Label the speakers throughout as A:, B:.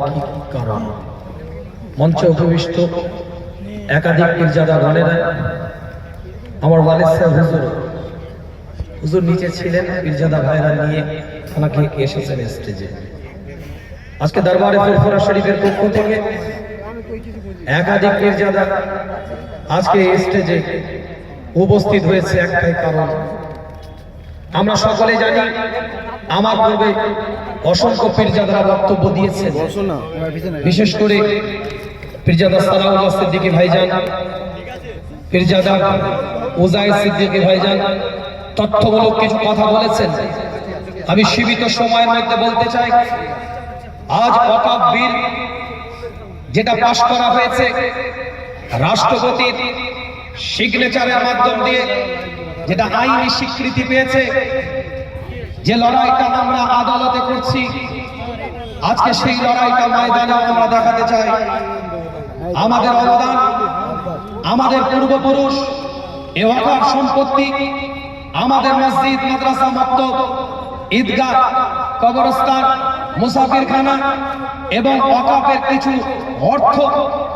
A: অলৌকিক কারণ। মঞ্চে উপবিষ্ট একাধিক পীরজাদা গণেরা, আমার ওয়ালিদ সাহেব হুজুর নিচে ছিলেন, পীরজাদা ভাইরা নিয়ে ওনাকে এসেছেন স্টেজে। আজকে দরবারে ফুরফুরা শরীফের পক্ষ থেকে একাধিক পীরজাদা আজকে স্টেজে উপস্থিত হয়েছে একটাই কারণ। আমরা সকলে জানি আমার পূর্বে অসংখ্য পীরজাদারা বক্তব্য দিয়েছেন, বিশেষ করে পীরজাদা সালাউল্লাহ সিদ্দিকী ভাইজান, পীরজাদা উজাইর সিদ্দিকী ভাইজান তথ্যমূলক কিছু কথা বলেছেন। আমি সীমিত সময়ের মধ্যে বলতে চাই, আজ ওয়াকফ বিল যেটা পাশ করা হয়েছে রাষ্ট্রপতির সিগনেচারের মাধ্যম দিয়ে, যেটা আইনি স্বীকৃতি পেয়েছে, যে লড়াইটা আমরা আদালতে করছি, আজকে সেই লড়াইটা ময়দানে আমরা দেখাতে চাই। আমাদের অবদান, আমাদের পূর্বপুরুষ এ ওয়াকফ সম্পত্তি, আমাদের মসজিদ, মাদ্রাসা, মক্তব, ঈদগাহ, কবরস্থান, মুসাফিরখানা এবং ওয়াকফের কিছু অর্থ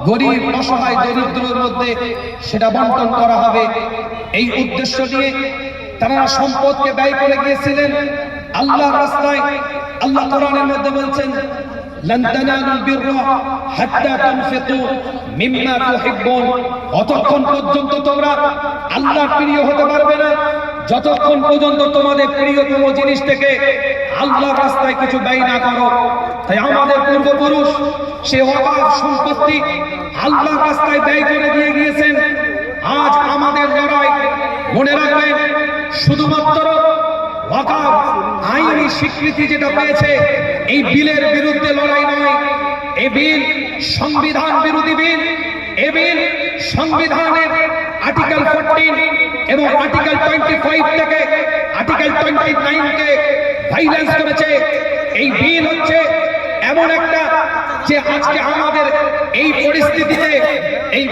A: গরিব, অসহায়, দরিদ্রের মধ্যে সেটা বন্টন করা হবে। এই উদ্দেশ্য নিয়ে তারা সম্পদকে ব্যয় করে গিয়েছিলেন আল্লাহর রাস্তায়। আল্লাহ কোরআনের মধ্যে বলছেন, লান তানালুল বিররা হাত্তা তুনফিকু মিম্মা তুহিব্বুন, অতক্ষণ পর্যন্ত তোমরা আল্লাহর প্রিয় হতে পারবে না যতক্ষণ পর্যন্ত তোমাদের প্রিয়তম জিনিস থেকে আল্লাহর রাস্তায় কিছু ব্যয় না করো। তাই আমাদের পূর্বপুরুষ সে ওয়াকফ সম্পত্তি আল্লাহর রাস্তায় ব্যয় করে দিয়ে গিয়েছেন। আজ আমাদের লড়াই, মনে রাখবেন, শুধুমাত্র ওয়াকফ আইনি স্বীকৃতি যেটা পেয়েছে এই বিলের বিরুদ্ধে লড়াই নয়। এই বিল সংবিধান বিরোধী বিল। এই বিল সংবিধানের আর্টিকেল 14 এবং আর্টিকেল 25 থেকে আর্টিকেল 29 কে ভাইলেন্স করেছে। এই বিল হচ্ছে এমন একটা যে আজকে আমাদের এই পরিস্থিতিতে এই